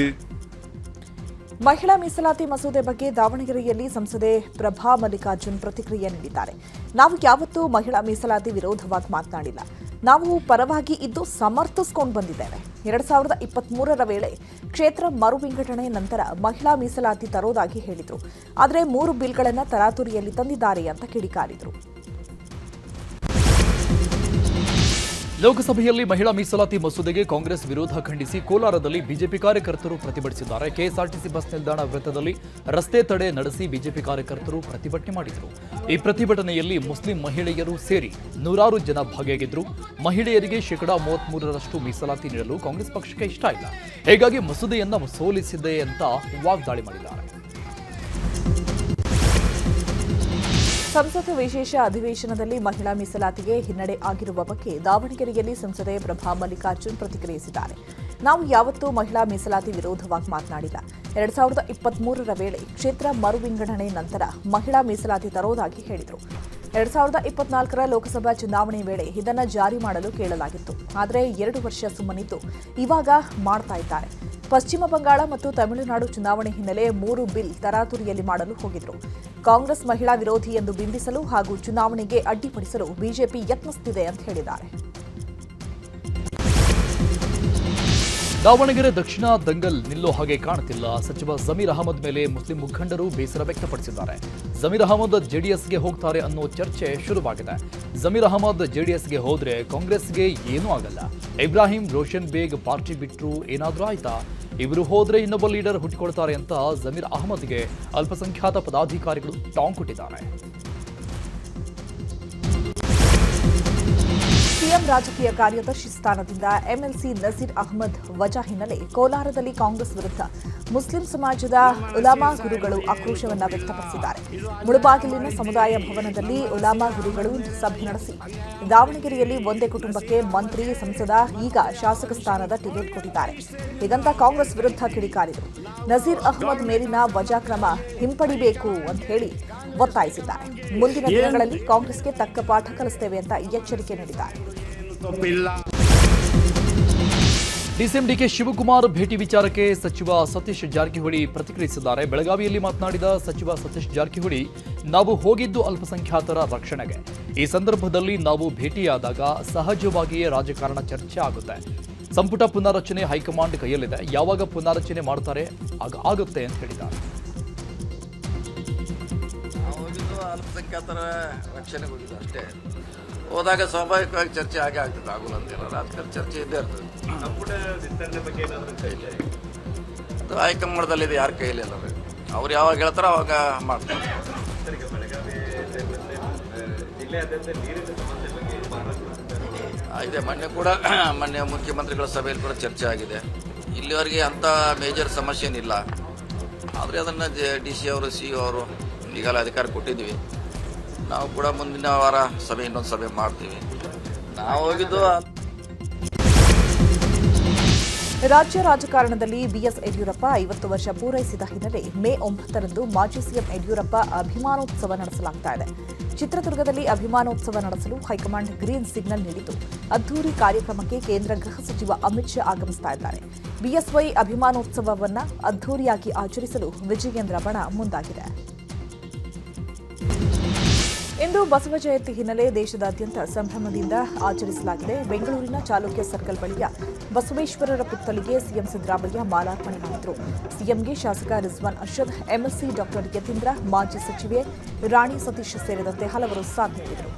S3: ಮಹಿಳಾ ಮೀಸಲಾತಿ ಮಸೂದೆ ಬಗ್ಗೆ ದಾವಣಗೆರೆಯಲ್ಲಿ ಸಂಸದೆ ಪ್ರಭಾ ಮಲ್ಲಿಕಾರ್ಜುನ್ ಪ್ರತಿಕ್ರಿಯೆ ನೀಡಿದ್ದಾರೆ. ನಾವು ಯಾವತ್ತೂ ಮಹಿಳಾ ಮೀಸಲಾತಿ ವಿರೋಧವಾಗಿ ಮಾತನಾಡಿಲ್ಲ. ನಾವು ಪರವಾಗಿ ಇದ್ದು ಸಮರ್ಥಿಸಿಕೊಂಡು ಬಂದಿದ್ದೇವೆ. 2023ರ ವೇಳೆ ಕ್ಷೇತ್ರ ಮರು ವಿಂಗಡಣೆ ನಂತರ ಮಹಿಳಾ ಮೀಸಲಾತಿ ತರೋದಾಗಿ ಹೇಳಿದರು. ಆದರೆ 3 ಬಿಲ್ಗಳನ್ನು ತರಾತುರಿಯಲ್ಲಿ ತಂದಿದ್ದಾರೆ ಅಂತ ಕಿಡಿಕಾರಿದರು.
S1: ಲೋಕಸಭೆಯಲ್ಲಿ ಮಹಿಳಾ ಮೀಸಲಾತಿ ಮಸೂದೆಗೆ ಕಾಂಗ್ರೆಸ್ ವಿರೋಧ ಖಂಡಿಸಿ ಕೋಲಾರದಲ್ಲಿ ಬಿಜೆಪಿ ಕಾರ್ಯಕರ್ತರು ಪ್ರತಿಭಟಿಸಿದ್ದಾರೆ. ಕೆಎಸ್ಆರ್ಟಿಸಿ ಬಸ್ ನಿಲ್ದಾಣ ವೃತ್ತದಲ್ಲಿ ರಸ್ತೆ ತಡೆ ನಡೆಸಿ ಬಿಜೆಪಿ ಕಾರ್ಯಕರ್ತರು ಪ್ರತಿಭಟನೆ ಮಾಡಿದರು. ಈ ಪ್ರತಿಭಟನೆಯಲ್ಲಿ ಮುಸ್ಲಿಂ ಮಹಿಳೆಯರು ಸೇರಿ ನೂರಾರು ಜನ ಭಾಗಿಯಾಗಿದ್ದರು. ಮಹಿಳೆಯರಿಗೆ 33% ಮೀಸಲಾತಿ ನೀಡಲು ಕಾಂಗ್ರೆಸ್ ಪಕ್ಷಕ್ಕೆ ಇಷ್ಟ ಇಲ್ಲ. ಹೀಗಾಗಿ ಮಸೂದೆಯನ್ನು ಸೋಲಿಸಿದೆ ಅಂತ ವಾಗ್ದಾಳಿ ಮಾಡಿದ್ದಾರೆ.
S3: ಸಂಸತ್ ವಿಶೇಷ ಅಧಿವೇಶನದಲ್ಲಿ ಮಹಿಳಾ ಮೀಸಲಾತಿಗೆ ಹಿನ್ನಡೆ ಆಗಿರುವ ಬಗ್ಗೆ ದಾವಣಗೆರೆಯಲ್ಲಿ ಸಂಸದೆ ಪ್ರಭಾ ಮಲ್ಲಿಕಾರ್ಜುನ್ ಪ್ರತಿಕ್ರಿಯಿಸಿದ್ದಾರೆ. ನಾವು ಯಾವತ್ತೂ ಮಹಿಳಾ ಮೀಸಲಾತಿ ವಿರೋಧವಾಗಿ ಮಾತನಾಡಿಲ್ಲ. 2023ರ ವೇಳೆ ಕ್ಷೇತ್ರ ಮರು ವಿಂಗಡಣೆ ನಂತರ ಮಹಿಳಾ ಮೀಸಲಾತಿ ತರೋದಾಗಿ ಹೇಳಿದರು. 2024ರ ಲೋಕಸಭಾ ಚುನಾವಣೆ ವೇಳೆ ಇದನ್ನು ಜಾರಿ ಮಾಡಲು ಕೇಳಲಾಗಿತ್ತು. ಆದರೆ 2 ವರ್ಷ ಸುಮ್ಮನಿದ್ದು ಇವಾಗ ಮಾಡ್ತಾ ಇದ್ದಾರೆ. ಪಶ್ಚಿಮ ಬಂಗಾಳ ಮತ್ತು ತಮಿಳುನಾಡು ಚುನಾವಣೆ ಹಿನ್ನೆಲೆ 3 ಬಿಲ್ ತರಾತುರಿಯಲ್ಲಿ ಮಾಡಲು ಹೋಗಿದ್ರು. ಕಾಂಗ್ರೆಸ್ ಮಹಿಳಾ ವಿರೋಧಿ ಎಂದು ಬಿಂಬಿಸಲು ಹಾಗೂ ಚುನಾವಣೆಗೆ ಅಡ್ಡಿಪಡಿಸಲು ಬಿಜೆಪಿ ಯತ್ನಿಸುತ್ತಿದೆ ಅಂತ ಹೇಳಿದ್ದಾರೆ.
S1: ದಾವಣಗೆರೆ ದಕ್ಷಿಣ ದಂಗಲ್ ನಿಲ್ಲೋ ಹಾಗೆ ಕಾಣುತ್ತಿಲ್ಲ. ಸಚಿವ ಜಮೀರ್ ಅಹಮದ್ ಮೇಲೆ ಮುಸ್ಲಿಂ ಮುಖಂಡರು ಬೇಸರ ವ್ಯಕ್ತಪಡಿಸಿದ್ದಾರೆ. ಜಮೀರ್ ಅಹಮದ್ ಜೆಡಿಎಸ್ಗೆ ಹೋಗ್ತಾರೆ ಅನ್ನೋ ಚರ್ಚೆ ಶುರುವಾಗಿದೆ. ಜಮೀರ್ ಅಹಮದ್ ಜೆಡಿಎಸ್ಗೆ ಹೋದ್ರೆ ಕಾಂಗ್ರೆಸ್ಗೆ ಏನೂ ಆಗಲ್ಲ. ಇಬ್ರಾಹಿಂ ರೋಷನ್ ಬೇಗ್ ಪಾರ್ಟಿ ಬಿಟ್ಟರು ಏನಾದ್ರೂ ಆಯ್ತಾ? ಇವರು ಹೋದ್ರೆ ಇನ್ನೊಬ್ಬ ಲೀಡರ್ ಹುಟ್ಟಿಕೊಳ್ತಾರೆ ಅಂತ ಜಮೀರ್ ಅಹಮದ್ಗೆ ಅಲ್ಪಸಂಖ್ಯಾತ ಪದಾಧಿಕಾರಿಗಳು ಟಾಂಗ್ ಕೊಟ್ಟಿದ್ದಾರೆ.
S3: ಸಿಎಂ ರಾಜಕೀಯ ಕಾರ್ಯದರ್ಶಿ ಸ್ಥಾನದಿಂದ ಎಂಎಲ್ಸಿ ನಜೀರ್ ಅಹಮದ್ ವಜಾ ಹಿನ್ನೆಲೆ ಕೋಲಾರದಲ್ಲಿ ಕಾಂಗ್ರೆಸ್ ವಿರುದ್ಧ ಮುಸ್ಲಿಂ ಸಮಾಜದ ಉಲಾಮಾ ಗುರುಗಳು ಆಕ್ರೋಶವನ್ನು ವ್ಯಕ್ತಪಡಿಸಿದ್ದಾರೆ. ಮುಳಬಾಗಿಲಿನ ಸಮುದಾಯ ಭವನದಲ್ಲಿ ಉಲಾಮಾ ಗುರುಗಳು ಸಭೆ ನಡೆಸಿ ದಾವಣಗೆರೆಯಲ್ಲಿ ಒಂದೇ ಕುಟುಂಬಕ್ಕೆ ಮಂತ್ರಿ, ಸಂಸದ, ಈಗ ಶಾಸಕ ಸ್ಥಾನದ ಟಿಕೆಟ್ ಕೊಟ್ಟಿದ್ದಾರೆ. ಹೀಗಂತ ಕಾಂಗ್ರೆಸ್ ವಿರುದ್ಧ ಕಿಡಿಕಾರಿದರು. ನಜೀರ್ ಅಹಮದ್ ಮೇಲಿನ ವಜಾ ಕ್ರಮ ಹಿಂಪಡಿಬೇಕು ಅಂತ ಹೇಳಿ ಒತ್ತಾಯಿಸಿದ್ದಾರೆ. ಮುಂದಿನ ದಿನಗಳಲ್ಲಿ ಕಾಂಗ್ರೆಸ್ಗೆ ತಕ್ಕ ಪಾಠ ಕಲಿಸುತ್ತೇವೆ ಅಂತ ಎಚ್ಚರಿಕೆ ನೀಡಿದ್ದಾರೆ.
S1: ಡಿಸಿಎಂ ಡಿಕೆ ಶಿವಕುಮಾರ್ ಭೇಟಿ ವಿಚಾರಕ್ಕೆ ಸಚಿವ ಸತೀಶ್ ಜಾರಕಿಹೊಳಿ ಪ್ರತಿಕ್ರಿಯಿಸಿದ್ದಾರೆ. ಬೆಳಗಾವಿಯಲ್ಲಿ ಮಾತನಾಡಿದ ಸಚಿವ ಸತೀಶ್ ಜಾರಕಿಹೊಳಿ, ನಾವು ಹೋಗಿದ್ದು ಅಲ್ಪಸಂಖ್ಯಾತರ ರಕ್ಷಣೆಗೆ. ಈ ಸಂದರ್ಭದಲ್ಲಿ ನಾವು ಭೇಟಿಯಾದಾಗ ಸಹಜವಾಗಿಯೇ ರಾಜಕಾರಣ ಚರ್ಚೆ ಆಗುತ್ತೆ. ಸಂಪುಟ ಪುನಾರಚನೆ ಹೈಕಮಾಂಡ್ ಕೈಯಲ್ಲಿದೆ. ಯಾವಾಗ ಪುನಾರಚನೆ ಮಾಡ್ತಾರೆ ಆಗುತ್ತೆ ಅಂತ ಹೇಳಿದ್ದಾರೆ.
S8: ಅಲ್ಪಸಂಖ್ಯಾತರ ರಕ್ಷಣೆಗೆ ಹೋಗಿದ್ದು ಅಷ್ಟೇ. ಹೋದಾಗ ಸ್ವಾಭಾವಿಕವಾಗಿ ಚರ್ಚೆ ಆಗೇ ಆಗ್ತದೆ. ಆಗೋಲ್ಲ ಅಂತಿಲ್ಲ, ರಾಜಕಾರಣ ಚರ್ಚೆ ಇದ್ದೇ ಇರ್ತದೆ. ಅದು ಹೈಕಮಾಂಡದಲ್ಲಿದೆ, ಯಾರ ಕೈಯಲ್ಲಿ ಅಲ್ಲ. ಅವ್ರು ಯಾವಾಗ ಹೇಳ್ತಾರೋ ಅವಾಗ ಮಾಡ್ತಾರೆ. ಇದೆ, ಮೊನ್ನೆ ಮುಖ್ಯಮಂತ್ರಿಗಳ ಸಭೆಯಲ್ಲಿ ಕೂಡ ಚರ್ಚೆ ಆಗಿದೆ. ಇಲ್ಲಿವರೆಗೆ ಅಂಥ ಮೇಜರ್ ಸಮಸ್ಯೆ ಏನಿಲ್ಲ. ಆದರೆ ಅದನ್ನು DC ಅವರು, CO ಅವರು ಈಗಾಗಲೇ ಅಧಿಕಾರ ಕೊಟ್ಟಿದ್ದೀವಿ. ನಾವು ಕೂಡ ಮುಂದಿನ ವಾರ ಇನ್ನೊಂದು ಸಭೆ ಮಾಡ್ತೀವಿ. ನಾವು ಹೋಗಿದ್ದು
S3: ರಾಜ್ಯ ರಾಜಕಾರಣದಲ್ಲಿ ಬಿಎಸ್ ಯಡಿಯೂರಪ್ಪ 50 ವರ್ಷ ಪೂರೈಸಿದ ಹಿನ್ನೆಲೆ ಮೇ 9ರಂದು ಮಾಜಿ ಸಿಎಂ ಯಡಿಯೂರಪ್ಪ ಅಭಿಮಾನೋತ್ಸವ ನಡೆಸಲಾಗ್ತಾ ಇದೆ. ಚಿತ್ರದುರ್ಗದಲ್ಲಿ ಅಭಿಮಾನೋತ್ಸವ ನಡೆಸಲು ಹೈಕಮಾಂಡ್ ಗ್ರೀನ್ ಸಿಗ್ನಲ್ ನೀಡಿದ್ದು, ಅದ್ದೂರಿ ಕಾರ್ಯಕ್ರಮಕ್ಕೆ ಕೇಂದ್ರ ಗೃಹ ಸಚಿವ ಅಮಿತ್ ಶಾ ಆಗಮಿಸ್ತಾ ಇದ್ದಾರೆ. ಬಿಎಸ್ವೈ ಅಭಿಮಾನೋತ್ಸವವನ್ನು ಅದ್ದೂರಿಯಾಗಿ ಆಚರಿಸಲು ವಿಜಯೇಂದ್ರ ಬಣ ಮುಂದಾಗಿದೆ. ಇಂದು ಬಸವ ಜಯಂತಿ ಹಿನ್ನೆಲೆ ದೇಶದಾದ್ಯಂತ ಸಂಭ್ರಮದಿಂದ ಆಚರಿಸಲಾಗಿದೆ. ಬೆಂಗಳೂರಿನ ಚಾಲುಕ್ಯ ಸರ್ಕಲ್ ಬಳಿಯ ಬಸವೇಶ್ವರರ ಪುತ್ಥಳಿಗೆ ಸಿಎಂ ಸಿದ್ದರಾಮಯ್ಯ ಮಾಲಾರ್ಪಣೆ ಮಾಡಿದರು. ಸಿಎಂಗೆ ಶಾಸಕ ರಿಜ್ವಾನ್ ಅರ್ಷದ್, ಎಂಎಲ್ಸಿ ಡಾಕ್ಟರ್ ಯತೀಂದ್ರ, ಮಾಜಿ ಸಚಿವೆ ರಾಣಿ ಸತೀಶ್ ಸೇರಿದಂತೆ ಹಲವರು ಸಾಥ್ ನೀಡಿದರು.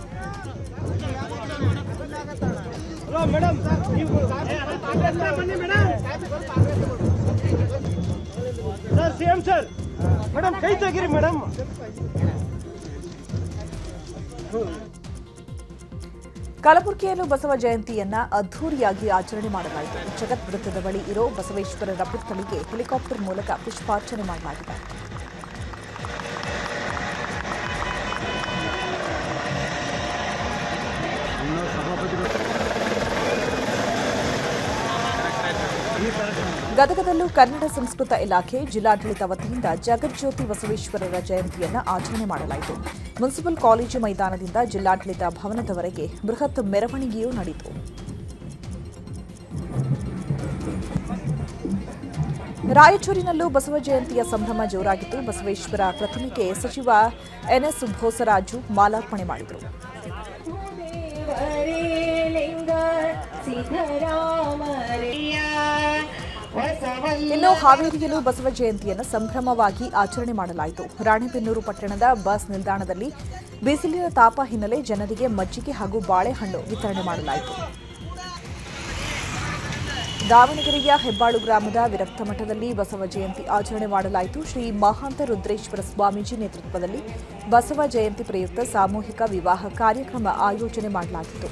S3: ಕಲಬುರಗಿಯಲ್ಲೂ ಬಸವ ಜಯಂತಿಯನ್ನ ಅದ್ದೂರಿಯಾಗಿ ಆಚರಣೆ ಮಾಡಲಾಯಿತು. ಜಗತ್ ವೃತ್ತದ ಬಳಿ ಇರೋ ಬಸವೇಶ್ವರರ ಪುತ್ಥಳಿಗೆ ಹೆಲಿಕಾಪ್ಟರ್ ಮೂಲಕ ಪುಷ್ಪಾರ್ಚನೆ ಮಾಡಲಾಗಿದೆ. ಗದಗದಲ್ಲೂ ಕನ್ನಡ ಸಂಸ್ಕೃತ ಇಲಾಖೆ ಜಿಲ್ಲಾಡಳಿತ ವತಿಯಿಂದ ಜಗಜ್ಯೋತಿ ಬಸವೇಶ್ವರರ ಜಯಂತಿಯನ್ನು ಆಚರಣೆ ಮಾಡಲಾಯಿತು. ಮುನ್ಸಿಪಲ್ ಕಾಲೇಜು ಮೈದಾನದಿಂದ ಜಿಲ್ಲಾಡಳಿತ ಭವನದವರೆಗೆ ಬೃಹತ್ ಮೆರವಣಿಗೆಯೂ ನಡೆಯಿತು. ರಾಯಚೂರಿನಲ್ಲೂ ಬಸವ ಜಯಂತಿಯ ಸಂಭ್ರಮ ಜೋರಾಗಿತ್ತು. ಬಸವೇಶ್ವರ ಪ್ರತಿಮೆಗೆ ಸಚಿವ ಎನ್ಎಸ್ ಬೋಸರಾಜು ಮಾಲಾರ್ಪಣೆ ಮಾಡಿದರು. ಇನ್ನು ಹಾವೇರಿಯಲ್ಲೂ ಬಸವ ಜಯಂತಿಯನ್ನು ಸಂಭ್ರಮವಾಗಿ ಆಚರಣೆ ಮಾಡಲಾಯಿತು. ರಾಣೆಬೆನ್ನೂರು ಪಟ್ಟಣದ ಬಸ್ ನಿಲ್ದಾಣದಲ್ಲಿ ಬಿಸಿಲಿನ ತಾಪ ಹಿನ್ನೆಲೆ ಜನರಿಗೆ ಮಜ್ಜಿಗೆ ಹಾಗೂ ಬಾಳೆಹಣ್ಣು ವಿತರಣೆ ಮಾಡಲಾಯಿತು. ದಾವಣಗೆರೆಯ ಹೆಬ್ಬಾಳು ಗ್ರಾಮದ ವಿರಕ್ತ ಮಠದಲ್ಲಿ ಬಸವ ಜಯಂತಿ ಆಚರಣೆ ಮಾಡಲಾಯಿತು. ಶ್ರೀ ಮಹಾಂತ ರುದ್ರೇಶ್ವರ ಸ್ವಾಮೀಜಿ ನೇತೃತ್ವದಲ್ಲಿ ಬಸವ ಜಯಂತಿ ಪ್ರಯುಕ್ತ ಸಾಮೂಹಿಕ ವಿವಾಹ ಕಾರ್ಯಕ್ರಮ ಆಯೋಜನೆ ಮಾಡಲಾಗಿತ್ತು.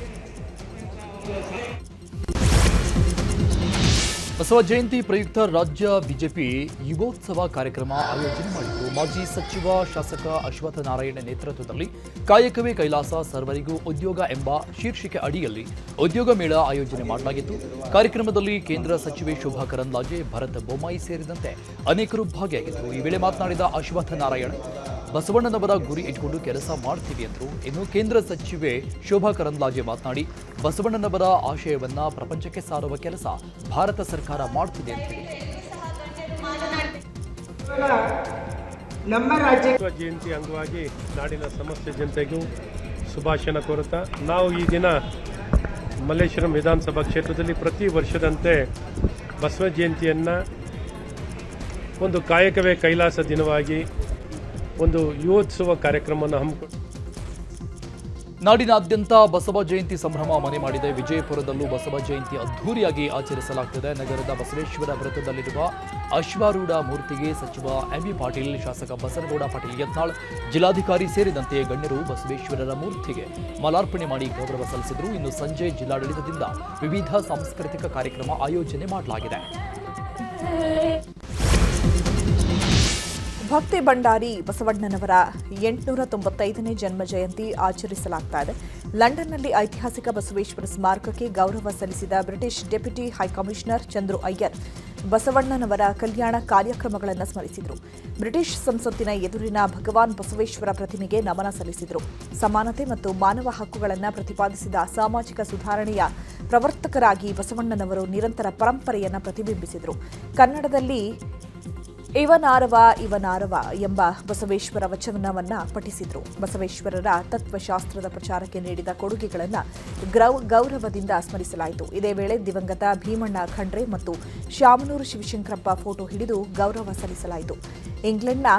S1: ಬಸವ ಜಯಂತಿ ಪ್ರಯುಕ್ತ ರಾಜ್ಯ ಬಿಜೆಪಿ ಯುಗೋತ್ಸವ ಕಾರ್ಯಕ್ರಮ ಆಯೋಜನೆ ಮಾಡಿತು. ಮಾಜಿ ಸಚಿವ ಶಾಸಕ ಅಶ್ವತ್ಥ ನಾರಾಯಣ ನೇತೃತ್ವದಲ್ಲಿ ಕಾಯಕವೇ ಕೈಲಾಸ ಸರ್ವರಿಗೂ ಉದ್ಯೋಗ ಎಂಬ ಶೀರ್ಷಿಕೆ ಅಡಿಯಲ್ಲಿ ಉದ್ಯೋಗ ಮೇಳ ಆಯೋಜನೆ ಮಾಡಲಾಗಿತ್ತು. ಕಾರ್ಯಕ್ರಮದಲ್ಲಿ ಕೇಂದ್ರ ಸಚಿವೆ ಶೋಭಾ ಕರಂದ್ಲಾಜೆ, ಭರತ್ ಬೊಮ್ಮಾಯಿ ಸೇರಿದಂತೆ ಅನೇಕರು ಭಾಗಿಯಾಗಿದ್ದರು. ಈ ವೇಳೆ ಮಾತನಾಡಿದ ಅಶ್ವತ್ಥ ನಾರಾಯಣ, ಬಸವಣ್ಣನವರ ಗುರಿ ಇಟ್ಕೊಂಡು ಕೆಲಸ ಮಾಡ್ತೀವಿ ಎಂದರು. ಇನ್ನು ಕೇಂದ್ರ ಸಚಿವೆ ಶೋಭಾ ಕರಂದ್ಲಾಜೆ ಮಾತನಾಡಿ, ಬಸವಣ್ಣನವರ ಆಶಯವನ್ನ ಪ್ರಪಂಚಕ್ಕೆ ಸಾರುವ ಕೆಲಸ ಭಾರತ ಸರ್ಕಾರ ಮಾಡ್ತಿದೆ ಅಂತ ಹೇಳಿ
S5: ನಮ್ಮ ರಾಜ್ಯ
S6: ಜಯಂತಿ ಅಂಗವಾಗಿ ನಾಡಿನ ಸಮಸ್ತ ಜನತೆಗೂ ಶುಭಾಶಯನ ಕೋರುತ್ತಾ, ನಾವು ಈ ದಿನ ಮಲ್ಲೇಶ್ವರಂ ವಿಧಾನಸಭಾ ಕ್ಷೇತ್ರದಲ್ಲಿ ಪ್ರತಿ ವರ್ಷದಂತೆ ಬಸವ ಜಯಂತಿಯನ್ನು ಒಂದು ಕಾಯಕವೇ ಕೈಲಾಸ ದಿನವಾಗಿ ಒಂದು ಯುವೋತ್ಸವ ಕಾರ್ಯಕ್ರಮವನ್ನು ಹಮ್ಮಿಕೊಂಡು
S1: ನಾಡಿನಾದ್ಯಂತ ಬಸವ ಜಯಂತಿ ಸಂಭ್ರಮ ಮನೆ ಮಾಡಿದೆ. ವಿಜಯಪುರದಲ್ಲೂ ಬಸವ ಜಯಂತಿ ಅದ್ದೂರಿಯಾಗಿ ಆಚರಿಸಲಾಗುತ್ತದೆ. ನಗರದ ಬಸವೇಶ್ವರ ವೃತ್ತದಲ್ಲಿರುವ ಅಶ್ವಾರೂಢ ಮೂರ್ತಿಗೆ ಸಚಿವ ಎಂಬಿ ಪಾಟೀಲ್, ಶಾಸಕ ಬಸನಗೌಡ ಪಾಟೀಲ್ ಯತ್ನಾಳ್, ಜಿಲ್ಲಾಧಿಕಾರಿ ಸೇರಿದಂತೆ ಗಣ್ಯರು ಬಸವೇಶ್ವರರ ಮೂರ್ತಿಗೆ ಮಾಲಾರ್ಪಣೆ ಮಾಡಿ ಗೌರವ ಸಲ್ಲಿಸಿದರು. ಇನ್ನು ಸಂಜೆ ಜಿಲ್ಲಾಡಳಿತದಿಂದ ವಿವಿಧ ಸಾಂಸ್ಕೃತಿಕ ಕಾರ್ಯಕ್ರಮ ಆಯೋಜನೆ ಮಾಡಲಾಗಿದೆ.
S3: ಭಕ್ತಿ ಭಂಡಾರಿ ಬಸವಣ್ಣನವರ 895ನೇ ಜನ್ಮ ಜಯಂತಿ ಆಚರಿಸಲಾಗ್ತಾ ಇದೆ. ಲಂಡನ್ನಲ್ಲಿ ಐತಿಹಾಸಿಕ ಬಸವೇಶ್ವರ ಸ್ಮಾರಕಕ್ಕೆ ಗೌರವ ಸಲ್ಲಿಸಿದ British deputy high commissioner Chandru Iyer ಬಸವಣ್ಣನವರ ಕಲ್ಯಾಣ ಕಾರ್ಯಕ್ರಮಗಳನ್ನು ಸ್ಮರಿಸಿದರು. ಬ್ರಿಟಿಷ್ ಸಂಸತ್ತಿನ ಎದುರಿನ ಭಗವಾನ್ ಬಸವೇಶ್ವರ ಪ್ರತಿಮೆಗೆ ನಮನ ಸಲ್ಲಿಸಿದರು. ಸಮಾನತೆ ಮತ್ತು ಮಾನವ ಹಕ್ಕುಗಳನ್ನು ಪ್ರತಿಪಾದಿಸಿದ ಸಾಮಾಜಿಕ ಸುಧಾರಣೆಯ ಪ್ರವರ್ತಕರಾಗಿ ಬಸವಣ್ಣನವರು ನಿರಂತರ ಪರಂಪರೆಯನ್ನು ಪ್ರತಿಬಿಂಬಿಸಿದರು. ಕನ್ನಡದಲ್ಲಿ ಇವನಾರವ ಇವನಾರವ ಎಂಬ ಬಸವೇಶ್ವರ ವಚನವನ್ನ ಪಠಿಸಿದರು. ಬಸವೇಶ್ವರರ ತತ್ವಶಾಸ್ತ್ರದ ಪ್ರಚಾರಕ್ಕೆ ನೀಡಿದ ಕೊಡುಗೆಗಳನ್ನು ಗೌರವದಿಂದ ಸ್ಮರಿಸಲಾಯಿತು. ಇದೇ ವೇಳೆ ದಿವಂಗತ ಭೀಮಣ್ಣ ಖಂಡ್ರೆ ಮತ್ತು ಶಾಮನೂರು ಶಿವಶಂಕರಪ್ಪ ಫೋಟೋ ಹಿಡಿದು ಗೌರವ ಸಲ್ಲಿಸಲಾಯಿತು. ಇಂಗ್ಲೆಂಡ್ನ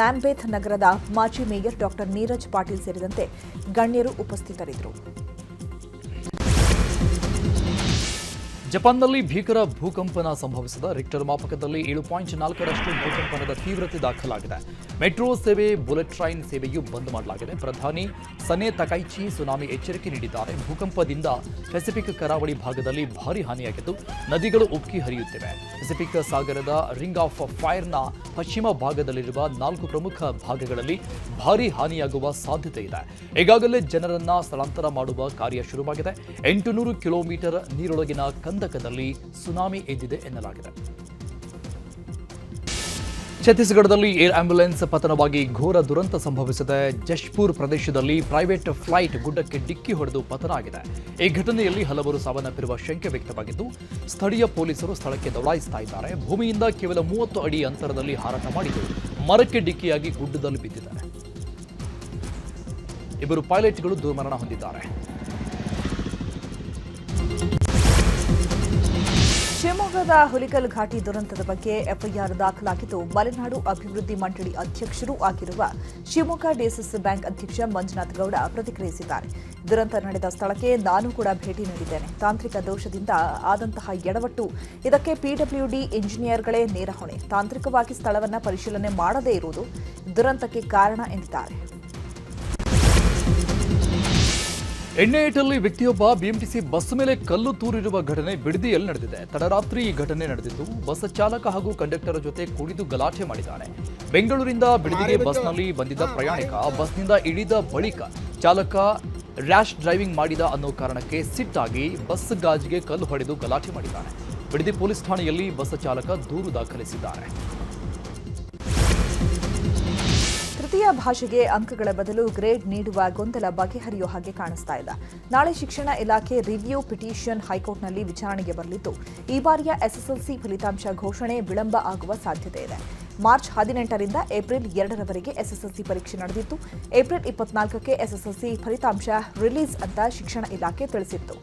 S3: ಲ್ಯಾನ್ಬೇತ್ ನಗರದ ಮಾಜಿ ಮೇಯರ್ ಡಾಕ್ಟರ್ ನೀರಜ್ ಪಾಟೀಲ್ ಸೇರಿದಂತೆ ಗಣ್ಯರು ಉಪಸ್ಥಿತರಿದ್ದರು.
S1: ಜಪಾನ್ನಲ್ಲಿ ಭೀಕರ ಭೂಕಂಪನ ಸಂಭವಿಸಿದ. ರಿಕ್ಟರ್ ಮಾಪಕದಲ್ಲಿ 7.4ರಷ್ಟು ಭೂಕಂಪನದ ತೀವ್ರತೆ ದಾಖಲಾಗಿದೆ. ಮೆಟ್ರೋ ಸೇವೆ, ಬುಲೆಟ್ ಟ್ರೈನ್ ಸೇವೆಯೂ ಬಂದ್ ಮಾಡಲಾಗಿದೆ. ಪ್ರಧಾನಿ ಸನೆ ತಕೈಚಿ ಸುನಾಮಿ ಎಚ್ಚರಿಕೆ ನೀಡಿದ್ದಾರೆ. ಭೂಕಂಪದಿಂದ ಪೆಸಿಫಿಕ್ ಕರಾವಳಿ ಭಾಗದಲ್ಲಿ ಭಾರೀ ಹಾನಿಯಾಗಿದ್ದು ನದಿಗಳು ಉಕ್ಕಿ ಹರಿಯುತ್ತಿವೆ. ಪೆಸಿಫಿಕ್ ಸಾಗರದ ರಿಂಗ್ ಆಫ್ ಫೈರ್ನ ಪಶ್ಚಿಮ ಭಾಗದಲ್ಲಿರುವ 4 ಪ್ರಮುಖ ಭಾಗಗಳಲ್ಲಿ ಭಾರೀ ಹಾನಿಯಾಗುವ ಸಾಧ್ಯತೆ ಇದೆ. ಈಗಾಗಲೇ ಜನರನ್ನ ಸ್ಥಳಾಂತರ ಮಾಡುವ ಕಾರ್ಯ ಶುರುವಾಗಿದೆ. 800 ಕಿಲೋಮೀಟರ್ ನೀರೊಳಗಿನ ಕಂದಕದಲ್ಲಿ ಸುನಾಮಿ ಎದ್ದಿದೆ ಎನ್ನಲಾಗಿದೆ. ಛತ್ತೀಸ್ಗಢದಲ್ಲಿ ಏರ್ ಆಂಬ್ಯುಲೆನ್ಸ್ ಪತನವಾಗಿ ಘೋರ ದುರಂತ ಸಂಭವಿಸಿದೆ. ಜಶ್ಪುರ್ ಪ್ರದೇಶದಲ್ಲಿ ಪ್ರೈವೇಟ್ ಫ್ಲೈಟ್ ಗುಡ್ಡಕ್ಕೆ ಡಿಕ್ಕಿ ಹೊಡೆದು ಪತನ ಆಗಿದೆ. ಈ ಘಟನೆಯಲ್ಲಿ ಹಲವರು ಸಾವನ್ನಪ್ಪಿರುವ ಶಂಕೆ ವ್ಯಕ್ತವಾಗಿದ್ದು ಸ್ಥಳೀಯ ಪೊಲೀಸರು ಸ್ಥಳಕ್ಕೆ ದೌಡಾಯಿಸ್ತಾ ಇದ್ದಾರೆ. ಭೂಮಿಯಿಂದ ಕೇವಲ 30 ಅಡಿ ಅಂತರದಲ್ಲಿ ಹಾರಾಟ ಮಾಡಿದ್ದು ಮರಕ್ಕೆ ಡಿಕ್ಕಿಯಾಗಿ ಗುಡ್ಡದಲ್ಲಿ ಬಿದ್ದಿದ್ದಾರೆ. ಇಬ್ಬರು ಪೈಲಟ್ಗಳು ದುರ್ಮರಣ ಹೊಂದಿದ್ದಾರೆ.
S3: ಶಿವಮೊಗ್ಗದ ಹುಲಿಕಲ್ ಘಾಟಿ ದುರಂತದ ಬಗ್ಗೆ ಎಫ್ಐಆರ್ ದಾಖಲಾಗಿದ್ದು, ಮಲೆನಾಡು ಅಭಿವೃದ್ಧಿ ಮಂಡಳಿ ಅಧ್ಯಕ್ಷರೂ ಆಗಿರುವ ಶಿವಮೊಗ್ಗ ಡಿಸಿಸಿ ಬ್ಯಾಂಕ್ ಅಧ್ಯಕ್ಷ ಮಂಜುನಾಥ್ ಗೌಡ ಪ್ರತಿಕ್ರಿಯಿಸಿದ್ದಾರೆ. ದುರಂತ ನಡೆದ ಸ್ಥಳಕ್ಕೆ ನಾನು ಕೂಡ ಭೇಟಿ ನೀಡಿದ್ದೇನೆ. ತಾಂತ್ರಿಕ ದೋಷದಿಂದ ಆದಂತಹ ಎಡವಟ್ಟು, ಇದಕ್ಕೆ ಪಿಡಬ್ಲ್ಯೂಡಿ ಇಂಜಿನಿಯರ್ಗಳೇ ನೇರ ಹೊಣೆ. ತಾಂತ್ರಿಕವಾಗಿ ಸ್ಥಳವನ್ನು ಪರಿಶೀಲನೆ ಮಾಡದೇ ಇರುವುದು ದುರಂತಕ್ಕೆ ಕಾರಣ ಎಂದಿದ್ದಾರೆ.
S1: ಎಣ್ಣೆಹೇಟಲ್ಲಿ ವ್ಯಕ್ತಿಯೊಬ್ಬ ಬಿಎಂಟಿಸಿ ಬಸ್ ಮೇಲೆ ಕಲ್ಲು ತೂರಿರುವ ಘಟನೆ ಬಿಡದಿಯಲ್ಲಿ ನಡೆದಿದೆ. ತಡರಾತ್ರಿ ಈ ಘಟನೆ ನಡೆದಿದ್ದು, ಬಸ್ ಚಾಲಕ ಹಾಗೂ ಕಂಡಕ್ಟರ್ ಜೊತೆ ಕುಡಿದು ಗಲಾಟೆ ಮಾಡಿದ್ದಾನೆ. ಬೆಂಗಳೂರಿಂದ ಬಿಡದಿಗೆ ಬಸ್ನಲ್ಲಿ ಬಂದಿದ್ದ ಪ್ರಯಾಣಿಕ ಬಸ್ನಿಂದ ಇಳಿದ ಬಳಿಕ ಚಾಲಕ ರ್ಯಾಶ್ ಡ್ರೈವಿಂಗ್ ಮಾಡಿದ ಅನ್ನೋ ಕಾರಣಕ್ಕೆ ಸಿಟ್ಟಾಗಿ ಬಸ್ ಗಾಜಿಗೆ ಕಲ್ಲು ಹೊಡೆದು ಗಲಾಟೆ ಮಾಡಿದ್ದಾನೆ. ಬಿಡದಿ ಪೊಲೀಸ್ ಠಾಣೆಯಲ್ಲಿ ಬಸ್ ಚಾಲಕ ದೂರು ದಾಖಲಿಸಿದ್ದಾರೆ.
S3: ತೃತೀಯ ಭಾಷೆಗೆ ಅಂಕಗಳ ಬದಲು ಗ್ರೇಡ್ ನೀಡುವ ಗೊಂದಲ ಬಗೆಹರಿಯುವ ಹಾಗೆ ಕಾಣಿಸ್ತಾ ಇಲ್ಲ. ನಾಳೆ ಶಿಕ್ಷಣ ಇಲಾಖೆ ರಿವ್ಯೂ ಪಿಟಿಷನ್ ಹೈಕೋರ್ಟ್ನಲ್ಲಿ ವಿಚಾರಣೆಗೆ ಬರಲಿದ್ದು, ಈ ಬಾರಿಯ ಎಸ್ಎಸ್ಎಲ್ಸಿ ಫಲಿತಾಂಶ ಘೋಷಣೆ ವಿಳಂಬ ಆಗುವ ಸಾಧ್ಯತೆ ಇದೆ. ಮಾರ್ಚ್ 18ರಿಂದ ಏಪ್ರಿಲ್ 2ರವರೆಗೆ ಎಸ್ಎಸ್ಎಲ್ಸಿ ಪರೀಕ್ಷೆ ನಡೆದಿತ್ತು. ಏಪ್ರಿಲ್ 24ಕ್ಕೆ ಎಸ್ಎಸ್ಎಲ್ಸಿ ಫಲಿತಾಂಶ ರಿಲೀಸ್ ಅಂತ ಶಿಕ್ಷಣ ಇಲಾಖೆ ತಿಳಿಸಿತ್ತು.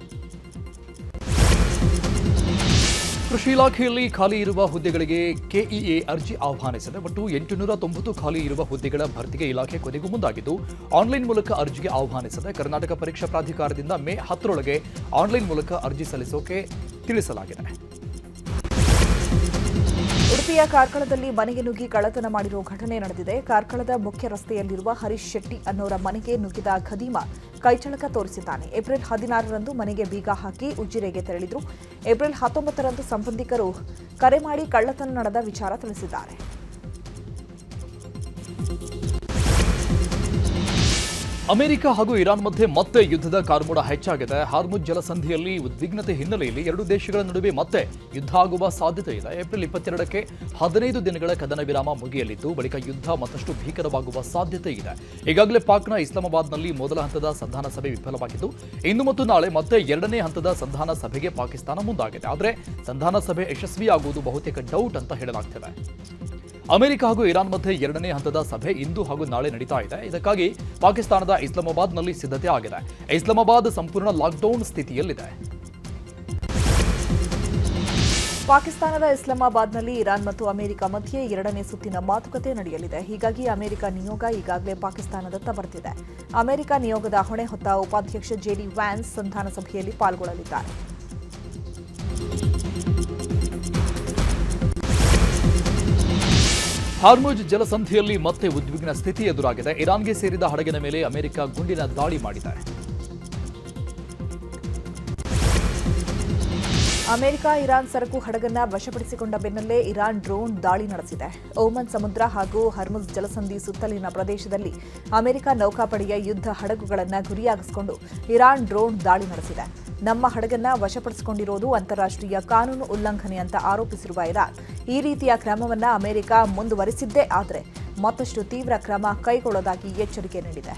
S1: ಕೃಷಿ ಇಲಾಖೆಯಲ್ಲಿ ಖಾಲಿ ಇರುವ ಹುದ್ದೆಗಳಿಗೆ ಕೆಇಎ ಅರ್ಜಿ ಆಹ್ವಾನಿಸಿದೆ. ಒಟ್ಟು 890 ಖಾಲಿ ಇರುವ ಹುದ್ದೆಗಳ ಭರ್ತಿಗೆ ಇಲಾಖೆ ಕೊನೆಗೂ ಮುಂದಾಗಿದ್ದು, ಆನ್ಲೈನ್ ಮೂಲಕ ಅರ್ಜಿಗೆ ಆಹ್ವಾನಿಸಿದೆ. ಕರ್ನಾಟಕ ಪರೀಕ್ಷಾ ಪ್ರಾಧಿಕಾರದಿಂದ ಮೇ 10ರೊಳಗೆ ಆನ್ಲೈನ್ ಮೂಲಕ ಅರ್ಜಿ ಸಲ್ಲಿಸೋಕೆ ತಿಳಿಸಲಾಗಿದೆ.
S3: ಉಡುಪಿಯ ಕಾರ್ಕಳದಲ್ಲಿ ಮನೆಗೆ ನುಗ್ಗಿ ಕಳ್ಳತನ ಮಾಡಿರುವ ಘಟನೆ ನಡೆದಿದೆ. ಕಾರ್ಕಳದ ಮುಖ್ಯ ರಸ್ತೆಯಲ್ಲಿರುವ ಹರೀಶ್ ಶೆಟ್ಟಿ ಅನ್ನೋರ ಮನೆಗೆ ನುಗ್ಗಿದ ಖದೀಮ ಕೈಚಳಕ ತೋರಿಸಿದ್ದಾನೆ. ಏಪ್ರಿಲ್ 16ರಂದು ಮನೆಗೆ ಬೀಗ ಹಾಕಿ ಉಜಿರೆಗೆ ತೆರಳಿದ್ರು. ಏಪ್ರಿಲ್ 19ರಂದು ಸಂಬಂಧಿಕರು ಕರೆ ಮಾಡಿ ಕಳ್ಳತನ ನಡೆದ ವಿಚಾರ ತಿಳಿಸಿದ್ದಾರೆ.
S1: ಅಮೆರಿಕ ಹಾಗೂ ಇರಾನ್ ಮಧ್ಯೆ ಮತ್ತೆ ಯುದ್ಧದ ಕಾರ್ಮೋಡ ಹೆಚ್ಚಾಗಿದೆ. ಹಾರ್ಮುಜ್ ಜಲಸಂಧಿಯಲ್ಲಿ ಉದ್ವಿಗ್ನತೆ ಹಿನ್ನೆಲೆಯಲ್ಲಿ ಎರಡೂ ದೇಶಗಳ ನಡುವೆ ಮತ್ತೆ ಯುದ್ಧ ಆಗುವ ಸಾಧ್ಯತೆ ಇದೆ. ಏಪ್ರಿಲ್ 22ಕ್ಕೆ 15 ದಿನಗಳ ಕದನ ವಿರಾಮ ಮುಗಿಯಲಿದ್ದು, ಬಳಿಕ ಯುದ್ಧ ಮತ್ತಷ್ಟು ಭೀಕರವಾಗುವ ಸಾಧ್ಯತೆ ಇದೆ. ಈಗಾಗಲೇ ಪಾಕ್ನ ಇಸ್ಲಾಮಾಬಾದ್ನಲ್ಲಿ ಮೊದಲ ಹಂತದ ಸಂಧಾನ ಸಭೆ ವಿಫಲವಾಗಿದ್ದು, ಇಂದು ಮತ್ತು ನಾಳೆ ಮತ್ತೆ ಎರಡನೇ ಹಂತದ ಸಂಧಾನ ಸಭೆಗೆ ಪಾಕಿಸ್ತಾನ ಮುಂದಾಗಿದೆ. ಆದರೆ ಸಂಧಾನ ಸಭೆ ಯಶಸ್ವಿಯಾಗುವುದು ಬಹುತೇಕ ಡೌಟ್ ಅಂತ ಹೇಳಲಾಗ್ತಿದೆ. ಅಮೆರಿಕ ಹಾಗೂ ಇರಾನ್ ಮಧ್ಯೆ ಎರಡನೇ ಹಂತದ ಸಭೆ ಇಂದು ಹಾಗೂ ನಾಳೆ ನಡೀತಾ ಇದೆ. ಇದಕ್ಕಾಗಿ ಪಾಕಿಸ್ತಾನದ ಇಸ್ಲಾಮಾಬಾದ್ನಲ್ಲಿ ಸಿದ್ಧತೆ ಆಗಿದೆ. ಇಸ್ಲಾಮಾಬಾದ್ ಸಂಪೂರ್ಣ ಲಾಕ್ಡೌನ್ ಸ್ಥಿತಿಯಲ್ಲಿದೆ.
S3: ಪಾಕಿಸ್ತಾನದ ಇಸ್ಲಾಮಾಬಾದ್ನಲ್ಲಿ ಇರಾನ್ ಮತ್ತು ಅಮೆರಿಕ ಮಧ್ಯೆ ಎರಡನೇ ಸುತ್ತಿನ ಮಾತುಕತೆ ನಡೆಯಲಿದೆ. ಹೀಗಾಗಿ ಅಮೆರಿಕ ನಿಯೋಗ ಈಗಾಗಲೇ ಪಾಕಿಸ್ತಾನದತ್ತ ಬರ್ತಿದೆ. ಅಮೆರಿಕ ನಿಯೋಗದ ಹೊಣೆ ಹೊತ್ತ ಉಪಾಧ್ಯಕ್ಷ ಜೆಡಿ ವ್ಯಾನ್ಸ್ ಸಂಧಾನ ಸಭೆಯಲ್ಲಿ ಪಾಲ್ಗೊಳ್ಳಲಿದ್ದಾರೆ.
S1: ಹಾರ್ಮುಜ್ ಜಲಸಂಧಿಯಲ್ಲಿ ಮತ್ತೆ ಉದ್ವಿಗ್ನ ಸ್ಥಿತಿ ಎದುರಾಗಿದೆ. ಇರಾನ್ಗೆ ಸೇರಿದ ಹಡಗಿನ ಮೇಲೆ ಅಮೆರಿಕ ಗುಂಡಿನ ದಾಳಿ ಮಾಡಿದೆ.
S3: ಅಮೆರಿಕ ಇರಾನ್ ಸರಕು ಹಡಗನ್ನ ವಶಪಡಿಸಿಕೊಂಡ ಬೆನ್ನಲ್ಲೇ ಇರಾನ್ ಡ್ರೋನ್ ದಾಳಿ ನಡೆಸಿದೆ. ಓಮನ್ ಸಮುದ್ರ ಹಾಗೂ ಹರ್ಮುಜ್ ಜಲಸಂಧಿ ಸುತ್ತಲಿನ ಪ್ರದೇಶದಲ್ಲಿ ಅಮೆರಿಕ ನೌಕಾಪಡೆಯ ಯುದ್ಧ ಹಡಗುಗಳನ್ನು ಗುರಿಯಾಗಿಸಿಕೊಂಡು ಇರಾನ್ ಡ್ರೋನ್ ದಾಳಿ ನಡೆಸಿದೆ. ನಮ್ಮ ಹಡಗನ್ನ ವಶಪಡಿಸಿಕೊಂಡಿರೋದು ಅಂತಾರಾಷ್ಟ್ರೀಯ ಕಾನೂನು ಉಲ್ಲಂಘನೆ ಅಂತ ಆರೋಪಿಸಿರುವ ಇರಾನ್, ಈ ರೀತಿಯ ಕ್ರಮವನ್ನು ಅಮೆರಿಕ ಮುಂದುವರಿಸಿದ್ದೇ ಆದರೆ ಮತ್ತಷ್ಟು ತೀವ್ರ ಕ್ರಮ ಕೈಗೊಳ್ಳೋದಾಗಿ ಎಚ್ಚರಿಕೆ ನೀಡಿದೆ.